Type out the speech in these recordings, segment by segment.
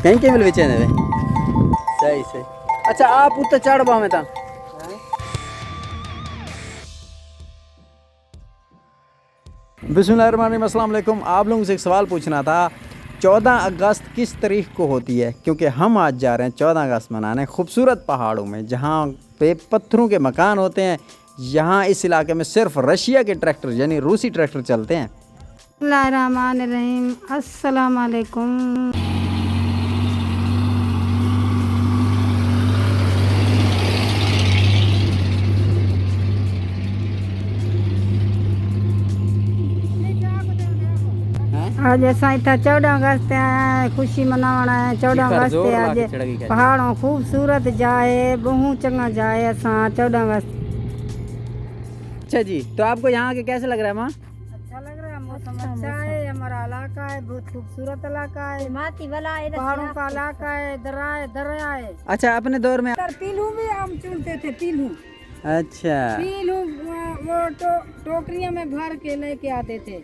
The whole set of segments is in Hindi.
कहीं केवल विचे ने सही सही। अच्छा आप उत्तर चढ़ पावे था बिस्मिल्लाहिर्रहमानिर्रहीम, अस्सलाम वालेकुम। आप लोगों से एक सवाल पूछना था, 14 अगस्त किस तारीख को होती है? क्योंकि हम आज जा रहे हैं 14 अगस्त मनाने खूबसूरत पहाड़ों में जहाँ पे पत्थरों के मकान होते हैं। यहाँ इस इलाके में सिर्फ रशिया के ट्रैक्टर यानी रूसी ट्रैक्टर चलते हैं। बिस्मिल्लाहिर्रहमानिर्रहीम, अस्सलाम वालेकुम। आज ऐसा ही था 14 अगस्त है, खुशी मनावना है 14 अगस्त है। आज पहाड़ों खूबसूरत जाए बहु चंगा जाए असा 14 अगस्त। अच्छा जी, तो आपको यहाँ के कैसे लग रहा है माँ? अच्छा लग रहा है, मौसम अच्छा है, हमारा इलाका है बहुत खूबसूरत इलाका है, पहाड़ों का इलाका है, दरिया है। अच्छा अपने दौर में पीलू भी हम चुनते थे, पीलू। अच्छा पीलू वो टोकरियों में भर के लेके आते थे।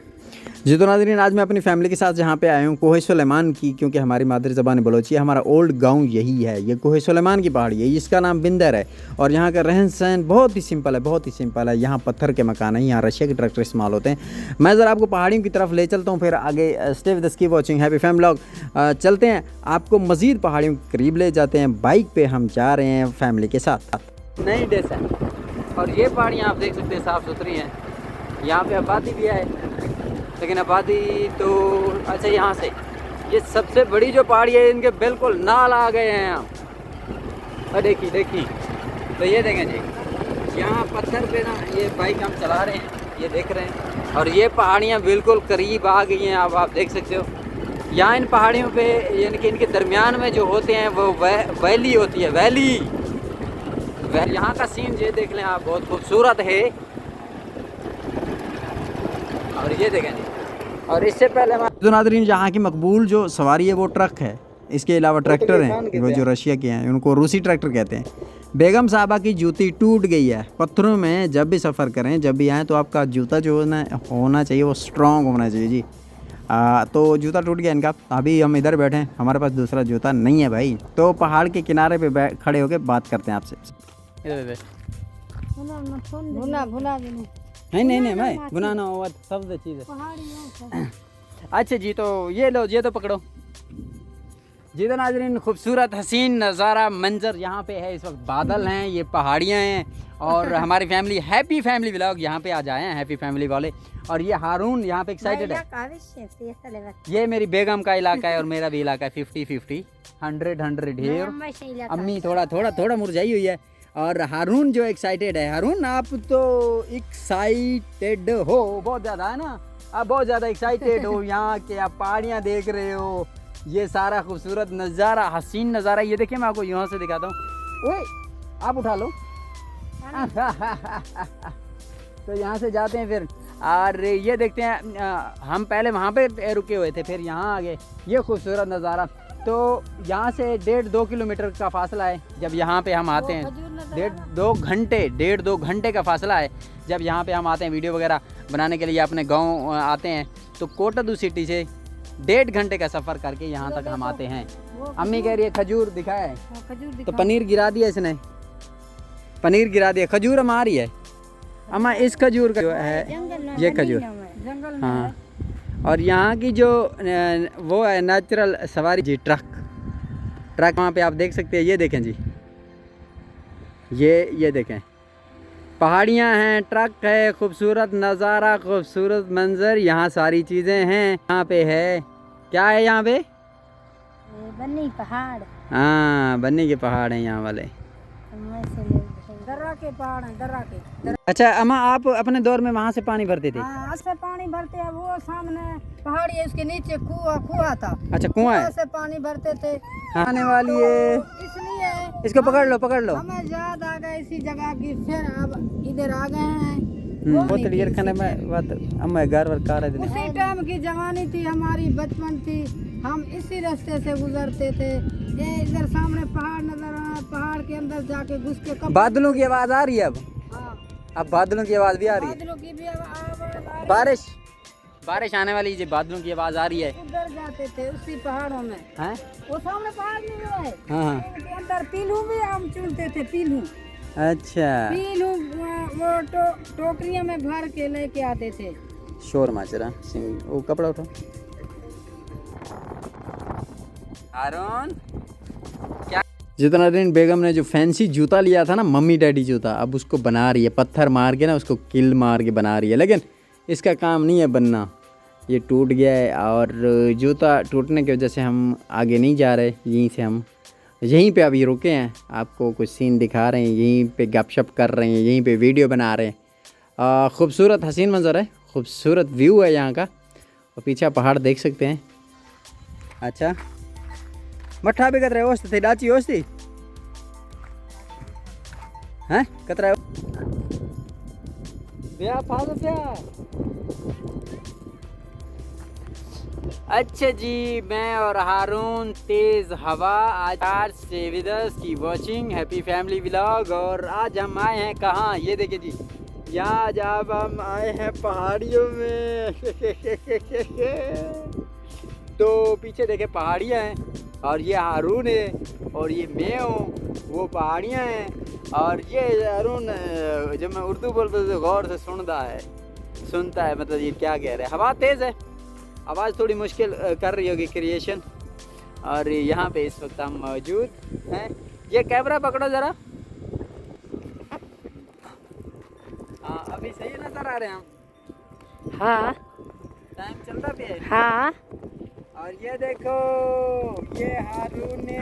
जी तो नाज़रीन, आज मैं अपनी फैमिली के साथ जहाँ पे आया हूँ कोहे सुलेमान की, क्योंकि हमारी मादरी ज़बान बलोची है। हमारा ओल्ड गांव यही है, ये कोहे सुलेमान की पहाड़ी है, इसका नाम बिंदर है। और यहाँ का रहन सहन बहुत ही सिंपल है, बहुत ही सिंपल है। यहाँ पत्थर के मकान है, यहाँ रशिया के ट्रैक्टर इस्तेमाल होते हैं। मैं ज़रा आपको पहाड़ियों की तरफ ले चलता हूँ, फिर आगे stay with us, keep watching happy family vlog. चलते हैं, आपको मज़ीद पहाड़ियों के करीब ले जाते हैं। बाइक पर हम जा रहे हैं फैमिली के साथ। नई डेस है और ये पहाड़ियाँ आप देख सकते हैं साफ़ सुथरी हैं। यहाँ पर आबादी भी है, लेकिन आबादी तो अच्छा यहाँ से ये सबसे बड़ी जो पहाड़ी है इनके बिल्कुल नाल आ गए हैं यहाँ। और देखिए तो ये देखें जी, यहाँ पत्थर पे ना ये बाइक हम चला रहे हैं, ये देख रहे हैं। और ये पहाड़ियाँ बिल्कुल करीब आ गई हैं, अब आप देख सकते हो। यहाँ इन पहाड़ियों पे यानी कि इनके दरमियान में जो होते हैं वो वैली होती है, वैली। यहाँ का सीन ये देख लें आप, बहुत खूबसूरत है। और ये देखें जी, और इससे पहले तो नाज़रीन यहाँ की मकबूल जो सवारी है वो ट्रक है, इसके अलावा ट्रैक्टर हैं वो जो रशिया के हैं, उनको रूसी ट्रैक्टर कहते हैं। बेगम साहबा की जूती टूट गई है पत्थरों में। जब भी सफ़र करें, जब भी आएँ तो आपका जूता जो होना चाहिए वो स्ट्रॉन्ग होना चाहिए जी। तो जूता टूट गया इनका, अभी हम इधर बैठे हैं, हमारे पास दूसरा जूता नहीं है भाई। तो पहाड़ के किनारे पे खड़े होकर बात करते हैं आपसे। नहीं मैं गुनाह हुआ सब चीज़ है। अच्छा जी, तो ये लो, ये तो पकड़ो जी। तो नाज़रीन, खूबसूरत हसीन नज़ारा मंजर यहाँ पे है इस वक्त। बादल हैं, ये पहाड़ियाँ हैं और हमारी फैमिली हैप्पी फैमिली व्लॉग यहाँ पे आज आए हैं, हैप्पी फैमिली वाले। और ये हारून यहाँ पे एक्साइटेड है। ये मेरी बेगम का इलाका है और मेरा भी इलाका है, 50-50 100 हियर। अम्मी थोड़ा मुरझाई हुई है और हारून जो एक्साइटेड है। हारून आप तो एक्साइटेड हो बहुत ज़्यादा, है ना? आप बहुत ज़्यादा एक्साइटेड हो यहाँ के, आप पहाड़ियाँ देख रहे हो, ये सारा खूबसूरत नज़ारा, हसीन नज़ारा। ये देखिए मैं आपको यहाँ से दिखाता हूँ। ओए आप उठा लो। तो यहाँ से जाते हैं फिर, और ये देखते हैं। हम पहले वहाँ पे रुके हुए थे, फिर यहाँ आ गए। ये खूबसूरत नज़ारा। तो यहाँ से 1.5-2 किलोमीटर का फासला है। जब यहाँ पे हम आते हैं, 1.5-2 घंटे का फासला है जब यहाँ पे हम आते हैं वीडियो वगैरह बनाने के लिए, अपने गांव आते हैं। तो कोटादू सिटी से 1.5 घंटे का सफ़र करके यहाँ तक हम आते हैं। अम्मी कह रही है खजूर दिखाया है, तो पनीर गिरा दिया इसने, पनीर गिरा दिया। खजूर हमारी है अम्मा, इस खजूर का जो है ये खजूर, हाँ। और यहाँ की जो वो है नेचुरल सवारी जी, ट्रक वहाँ पे आप देख सकते हैं। ये देखें जी, ये देखें, पहाड़ियाँ हैं, ट्रक है, खूबसूरत नज़ारा, खूबसूरत मंजर, यहाँ सारी चीज़ें हैं। यहाँ पे है, क्या है यहाँ पे? बन्नी पहाड़। हाँ, बन्नी के पहाड़ हैं यहाँ वाले, दर्रा के पहाड़ हैं, दर्रा के। अच्छा अम्मा, आप अपने दौर में वहाँ से पानी भरते थे? हाँ, से पानी भरते हैं, वो सामने पहाड़ी है, उसके नीचे कुआं था। अच्छा, कुआं है, से पानी भरते थे। आने वाली है, इसलिए इसको पकड़ लो। हमें याद आ गया इसी जगह की, फिर अब इधर आ गए हैं। बहुत क्लियर खाने में बात अम्मा घर वर कार है। उसी टाइम की जवानी थी हमारी, बचपन थी, हम इसी रास्ते से गुजरते थे। ये इधर सामने पहाड़ नजर आ, पहाड़ के अंदर जाके घुस के बादलों की आवाज़ आ रही है अब? हाँ, अब बादलों की आवाज़ भी आ रही है, बादलों की भी आवाज आ रही है। बारिश आने वाली है, बादलों की आवाज़ आ रही है। उधर जाते थे उसी पहाड़ों में, हैं? वो सामने पहाड़ नहीं है, हाँ उसके अंदर पीलू भी हम चुनते थे, पीलू अच्छा। पीलू वो टोकरियों में भर के लेके आते थे। शोर माचरा वो कपड़ा उठा। हारून क्या? जितनादीन बेगम ने जो फैंसी जूता लिया था ना, मम्मी डैडी जूता, अब उसको बना रही है, पत्थर मार के ना उसको किल मार के बना रही है, लेकिन इसका काम नहीं है बनना, ये टूट गया है। और जूता टूटने की वजह से हम आगे नहीं जा रहे, यहीं से हम यहीं पे अभी रुके हैं, आपको कुछ सीन दिखा रहे हैं, यहीं पे गपशप कर रहे हैं, यहीं पे वीडियो बना रहे हैं। खूबसूरत हसीन मंजर है, खूबसूरत व्यू है यहाँ का, और पीछे पहाड़ देख सकते हैं। अच्छा मठा भी कतरा ओस्त थे डाची ओस्ती हैं कतरा ब्याह फादर ब्याह। अच्छा जी, मैं और हारून तेज हवा आज से विद अस की वॉचिंग हैप्पी फैमिली व्लॉग। और आज हम आए हैं कहाँ, ये देखिए जी, यहाँ जब हम आए हैं पहाड़ियों में तो पीछे देखे पहाड़ियाँ हैं, और ये हारून है, और ये मैं हूँ, वो पहाड़ियाँ हैं, और ये हारून जब मैं उर्दू बोलता तो गौर से सुनता है, मतलब ये क्या कह रहे हैं। हवा तेज़ है, आवाज़ थोड़ी मुश्किल कर रही होगी क्रिएशन। और यहाँ पे इस वक्त हम मौजूद हैं। ये कैमरा पकड़ो ज़रा। हाँ अभी सही नज़र आ रहे हैं हम। हाँ टाइम चलता भी है। हाँ और ये देखो, ये हारून ने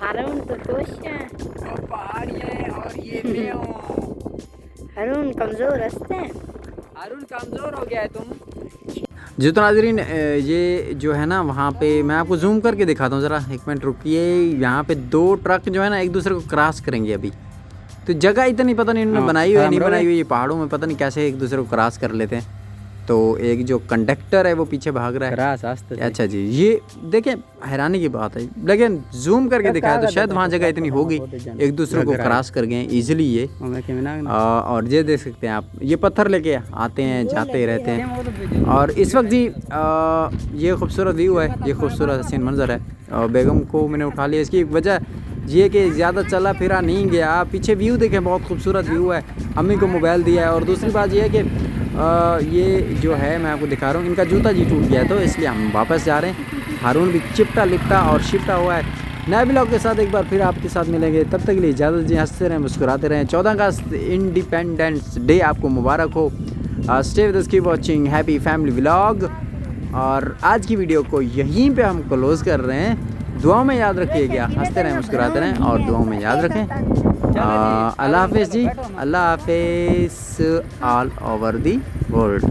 हारून तो खुश है, और पहाड़ी है, और ये मैं हूँ। हारून कमजोर हंसते हैं, हारून कमज़ोर हो गया है तुम। जितना नाज़रीन, ये जो है ना वहाँ पे मैं आपको जूम करके दिखाता हूँ, ज़रा एक मिनट रुकिए। यहाँ पे दो ट्रक जो है ना एक दूसरे को क्रॉस करेंगे अभी, तो जगह इतनी पता नहीं इन्होंने बनाई हुई है नहीं बनाई हुई, ये पहाड़ों में पता नहीं कैसे एक दूसरे को क्रॉस कर लेते हैं। तो एक जो कंडक्टर है वो पीछे भाग रहा है। अच्छा जी, ये देखें हैरानी की बात है, लेकिन जूम करके दिखाया तो शायद वहाँ जगह इतनी होगी, एक दूसरे को क्रॉस कर गए इजीली ये। और ये देख सकते हैं आप, ये पत्थर लेके आते हैं जाते रहते हैं। और इस वक्त जी ये खूबसूरत व्यू है, ये खूबसूरत हसीन मंजर है। और बेगम को मैंने उठा लिया, इसकी वजह ये कि ज़्यादा चला फिरा नहीं गया। पीछे व्यू देखें, बहुत खूबसूरत व्यू है, अम्मी को मोबाइल दिया है। और दूसरी बात ये है कि ये जो है मैं आपको दिखा रहा हूँ, इनका जूता जी टूट गया है, तो इसलिए हम वापस जा रहे हैं। हारून भी चिपटा लिपटा और शिफ्टा हुआ है। नए ब्लॉग के साथ एक बार फिर आपके साथ मिलेंगे, तब तक के लिए इजाज़त जी, हंसते रहें मुस्कुराते रहें। 14 अगस्त इंडिपेंडेंस डे आपको मुबारक हो। Stay with us, keep watching happy family vlog. और आज की वीडियो को यहीं पे हम क्लोज़ कर रहे हैं। दुआओं में याद रखिएगा, हंसते रहें मुस्कुराते रहें, और दुआओं में याद रखें। अल्लाह हाफिज़ जी, अल्लाह हाफिज़ ऑल ओवर दी वर्ल्ड।